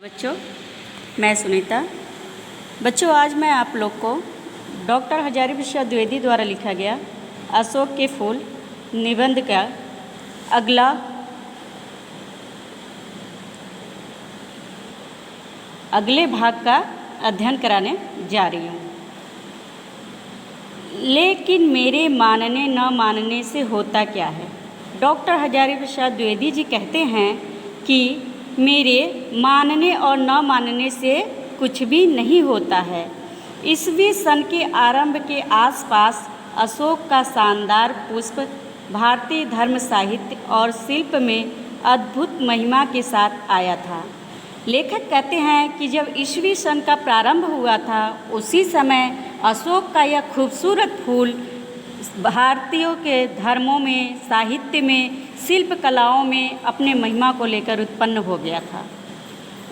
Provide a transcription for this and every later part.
बच्चों, मैं सुनीता। बच्चों, आज मैं आप लोग को डॉक्टर हजारी प्रसाद द्विवेदी द्वारा लिखा गया अशोक के फूल निबंध का अगले भाग का अध्ययन कराने जा रही हूँ। लेकिन मेरे मानने न मानने से होता क्या है। डॉक्टर हजारी प्रसाद द्विवेदी जी कहते हैं कि मेरे मानने और न मानने से कुछ भी नहीं होता है। ईस्वी सन के आरंभ के आसपास अशोक का शानदार पुष्प भारतीय धर्म साहित्य और शिल्प में अद्भुत महिमा के साथ आया था। लेखक कहते हैं कि जब ईस्वी सन का प्रारंभ हुआ था, उसी समय अशोक का यह खूबसूरत फूल भारतीयों के धर्मों में, साहित्य में, शिल्प कलाओं में अपने महिमा को लेकर उत्पन्न हो गया था।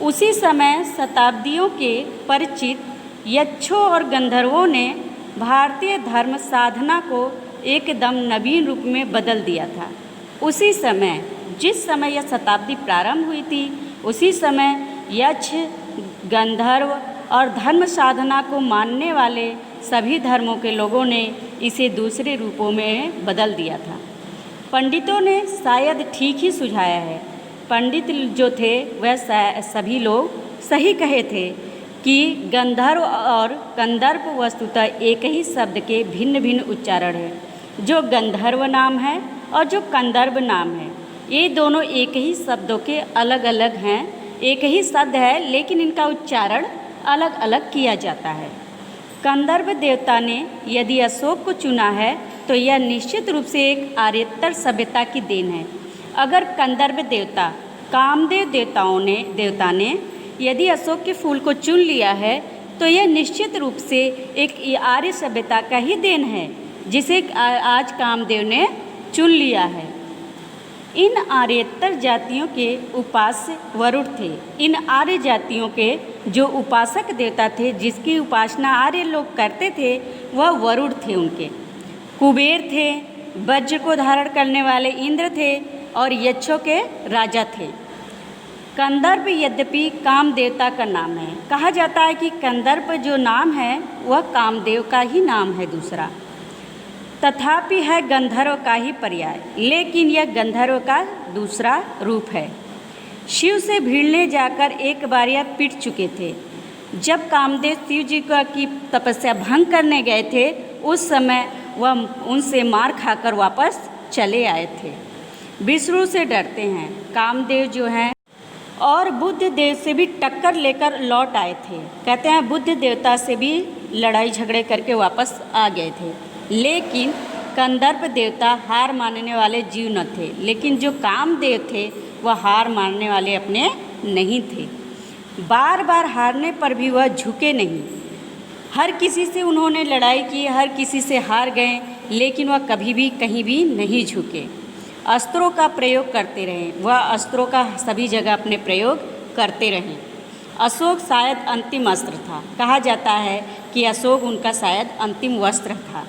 उसी समय शताब्दियों के परिचित यक्षों और गंधर्वों ने भारतीय धर्म साधना को एकदम नवीन रूप में बदल दिया था। उसी समय, जिस समय यह शताब्दी प्रारंभ हुई थी, उसी समय यक्ष, गंधर्व और धर्म साधना को मानने वाले सभी धर्मों के लोगों ने इसे दूसरे रूपों में बदल दिया था। पंडितों ने शायद ठीक ही सुझाया है। पंडित जो थे वह सभी लोग सही कहे थे कि गंधर्व और कंदर्प वस्तुतः एक ही शब्द के भिन्न भिन्न उच्चारण हैं। जो गंधर्व नाम है और जो कंदर्प नाम है, ये दोनों एक ही शब्दों के अलग अलग हैं। एक ही शब्द है, लेकिन इनका उच्चारण अलग अलग किया जाता है। कंदर्प देवता ने यदि अशोक को चुना है तो यह निश्चित रूप से एक आर्येतर सभ्यता की देन है। अगर कंदर्प देवता कामदेव देवता ने यदि अशोक के फूल को चुन लिया है तो यह निश्चित रूप से एक आर्य सभ्यता का ही देन है, जिसे आज कामदेव ने चुन लिया है। इन आर्येतर जातियों के उपास्य वरुण थे। इन आर्य जातियों के जो उपासक देवता थे, जिसकी उपासना आर्य लोग करते थे, वह वरुण थे। उनके कुबेर थे, वज्र को धारण करने वाले इंद्र थे और यक्षों के राजा थे। कंदर्प यद्यपि काम देवता का नाम है। कहा जाता है कि कंदर्प जो नाम है वह कामदेव का ही नाम है दूसरा, तथापि है गंधर्व का ही पर्याय, लेकिन यह गंधर्व का दूसरा रूप है। शिव से भिड़ने जाकर एक बार यह पिट चुके थे। जब कामदेव शिव जी की तपस्या भंग करने गए थे, उस समय वह उनसे मार खाकर वापस चले आए थे। विष्णु से डरते हैं कामदेव जो हैं, और बुद्ध देव से भी टक्कर लेकर लौट आए थे। कहते हैं बुद्ध देवता से भी लड़ाई झगड़े करके वापस आ गए थे। लेकिन कंदर्प देवता हार मानने वाले जीव न थे, लेकिन जो कामदेव थे वह हार मानने वाले अपने नहीं थे। बार बार हारने पर भी वह झुके नहीं। हर किसी से उन्होंने लड़ाई की, हर किसी से हार गए, लेकिन वह कभी भी कहीं भी नहीं झुके। अस्त्रों का प्रयोग करते रहे। वह अस्त्रों का सभी जगह अपने प्रयोग करते रहे। अशोक शायद अंतिम अस्त्र था। कहा जाता है कि अशोक उनका शायद अंतिम वस्त्र था।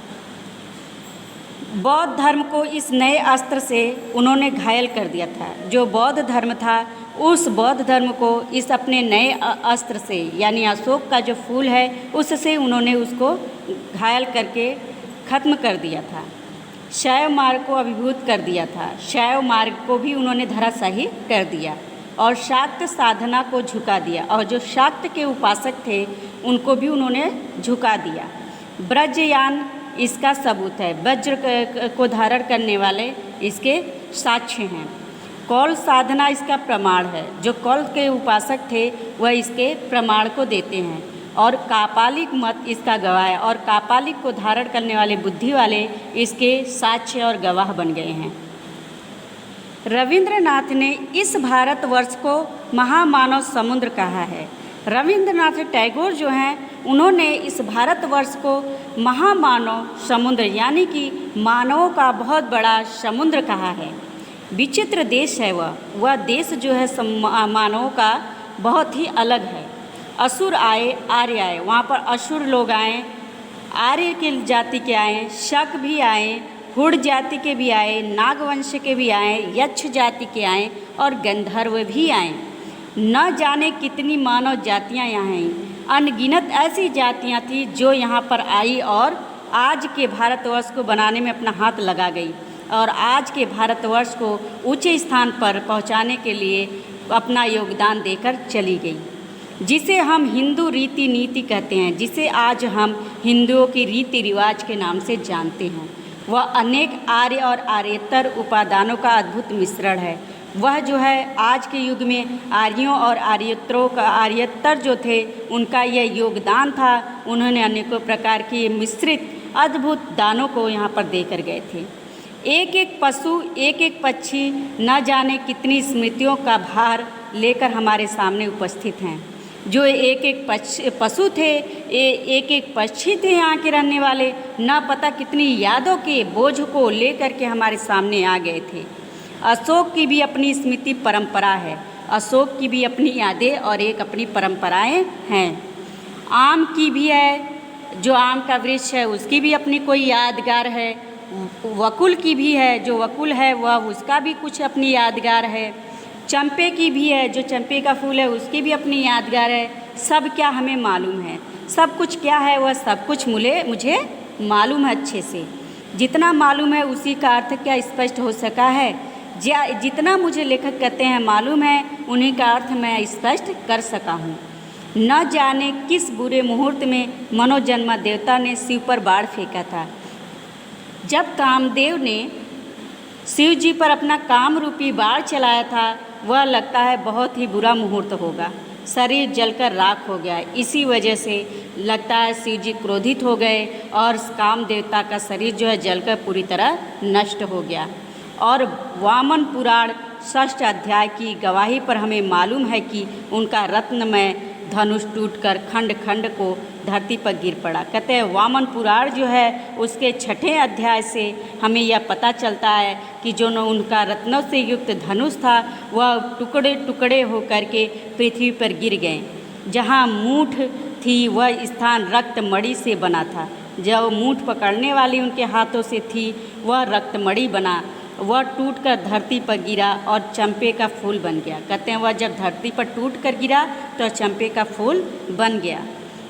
बौद्ध धर्म को इस नए अस्त्र से उन्होंने घायल कर दिया था। जो बौद्ध धर्म था, उस बौद्ध धर्म को इस अपने नए अस्त्र से, यानी अशोक का जो फूल है, उससे उन्होंने उसको घायल करके ख़त्म कर दिया था। शैव मार्ग को अभिभूत कर दिया था। शैव मार्ग को भी उन्होंने धराशायी कर दिया और शाक्त साधना को झुका दिया, और जो शाक्त के उपासक थे उनको भी उन्होंने झुका दिया। ब्रजयान इसका सबूत है। वज्र को धारण करने वाले इसके साक्ष्य हैं। कौल साधना इसका प्रमाण है। जो कौल के उपासक थे वह इसके प्रमाण को देते हैं, और कापालिक मत इसका गवाह है, और कापालिक को धारण करने वाले बुद्धि वाले इसके साक्ष्य और गवाह बन गए हैं। रविंद्रनाथ ने इस भारतवर्ष को महामानव समुद्र कहा है। रविंद्रनाथ टैगोर जो हैं, उन्होंने इस भारतवर्ष को महामानव समुद्र, यानी कि मानवों का बहुत बड़ा समुद्र कहा है। विचित्र देश है वह देश जो है मानवों का बहुत ही अलग है। असुर आए, आर्य आए, वहाँ पर असुर लोग आए, आर्य के जाति के आए, शक भी आए, हुड़ जाति के भी आए, नागवंश के भी आए, यक्ष जाति के आए और गंधर्व भी आए। न जाने कितनी मानव जातियाँ यहाँ हैं। अनगिनत ऐसी जातियाँ थी जो यहाँ पर आई और आज के भारतवर्ष को बनाने में अपना हाथ लगा गई और आज के भारतवर्ष को ऊंचे स्थान पर पहुँचाने के लिए अपना योगदान देकर चली गई। जिसे हम हिंदू रीति नीति कहते हैं, जिसे आज हम हिंदुओं की रीति रिवाज के नाम से जानते हैं, वह अनेक आर्य और आर्येतर उपादानों का अद्भुत मिश्रण है। वह जो है आज के युग में आर्यों और आर्येतर जो थे उनका यह योगदान था। उन्होंने अनेकों प्रकार के मिश्रित अद्भुत दानों को यहाँ पर देकर गए थे। एक एक पशु, एक एक पक्षी न जाने कितनी स्मृतियों का भार लेकर हमारे सामने उपस्थित हैं। जो एक एक पशु थे, एक एक पक्षी थे यहाँ के रहने वाले, न पता कितनी यादों के बोझ को लेकर के हमारे सामने आ गए थे। अशोक की भी अपनी स्मृति परंपरा है, अशोक की भी अपनी यादें और एक अपनी परंपराएं हैं। आम की भी है, जो आम का वृक्ष है उसकी भी अपनी कोई यादगार है। वकुल की भी है, जो वकुल है वह उसका भी कुछ अपनी यादगार है। चंपे की भी है, जो चंपे का फूल है उसकी भी अपनी यादगार है। सब क्या हमें मालूम है, सब कुछ क्या है वह सब कुछ मुझे मालूम है अच्छे से। जितना मालूम है उसी का अर्थ क्या स्पष्ट हो सका है। जितना मुझे लेखक कहते हैं मालूम है उन्हीं का अर्थ मैं स्पष्ट कर सका हूँ। न जाने किस बुरे मुहूर्त में मनोजन्मा देवता ने शिव पर बाण फेंका था। जब कामदेव ने शिव जी पर अपना काम रूपी बाण चलाया था, वह लगता है बहुत ही बुरा मुहूर्त होगा। शरीर जलकर राख हो गया। इसी वजह से लगता है शिव जी क्रोधित हो गए और काम देवता का शरीर जो है जलकर पूरी तरह नष्ट हो गया। और वामन पुराण 6 अध्याय की गवाही पर हमें मालूम है कि उनका रत्नमय धनुष टूटकर खंड खंड को धरती पर गिर पड़ा। कहते हैं वामन पुराण जो है उसके 6 अध्याय से हमें यह पता चलता है कि जो उनका रत्नों से युक्त धनुष था वह टुकड़े टुकड़े होकर के पृथ्वी पर गिर गए। जहाँ मूठ थी वह स्थान रक्तमणि से बना था। जब मूठ पकड़ने वाली उनके हाथों से थी वह रक्तमणि बना, वह टूटकर धरती पर गिरा और चंपे का फूल बन गया। कहते हैं वह जब धरती पर टूट कर गिरा तो चंपे का फूल बन गया।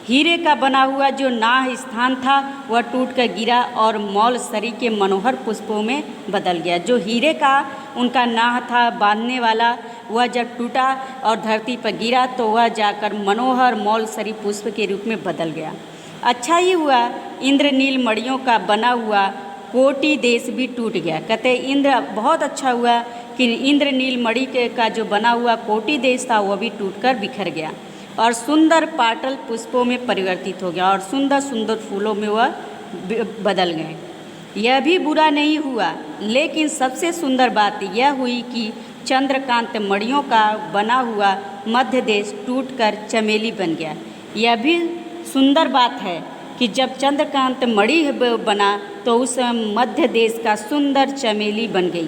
हीरे का बना हुआ जो नाह स्थान था वह टूट कर गिरा और मौल सरी के मनोहर पुष्पों में बदल गया। जो हीरे का उनका नाह था बांधने वाला, वह जब टूटा और धरती पर गिरा तो वह जाकर मनोहर मौल सरी पुष्प के रूप में बदल गया। अच्छा ही हुआ इंद्रनील मणियों का बना हुआ कोटि देश भी टूट गया। कहते इंद्र बहुत अच्छा हुआ कि इंद्रनील मणि का जो बना हुआ कोटि देश था वह भी टूटकर बिखर गया और सुंदर पाटल पुष्पों में परिवर्तित हो गया और सुंदर सुंदर फूलों में वह बदल गए। यह भी बुरा नहीं हुआ, लेकिन सबसे सुंदर बात यह हुई कि चंद्रकांत मणियों का बना हुआ मध्य देश टूटकर चमेली बन गया। यह भी सुंदर बात है कि जब चंद्रकांत मणि बना तो उस मध्य देश का सुंदर चमेली बन गई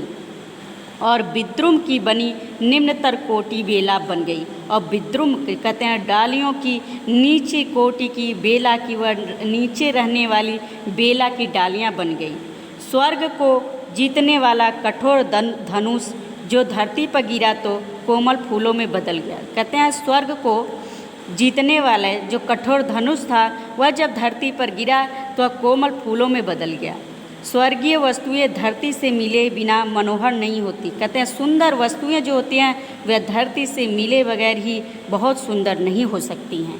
और विद्रुम की बनी निम्नतर कोटि बेला बन गई। और विद्रुम कहते हैं डालियों की नीचे कोटि की बेला की वह नीचे रहने वाली बेला की डालियां बन गई। स्वर्ग को जीतने वाला कठोर धनुष जो धरती पर गिरा तो कोमल फूलों में बदल गया। कहते हैं स्वर्ग को जीतने वाला जो कठोर धनुष था वह जब धरती पर गिरा तो वह कोमल फूलों में बदल गया। स्वर्गीय वस्तुएं धरती से मिले बिना मनोहर नहीं होती। कहते हैं सुंदर वस्तुएं जो होती हैं वह धरती से मिले बगैर ही बहुत सुंदर नहीं हो सकती हैं।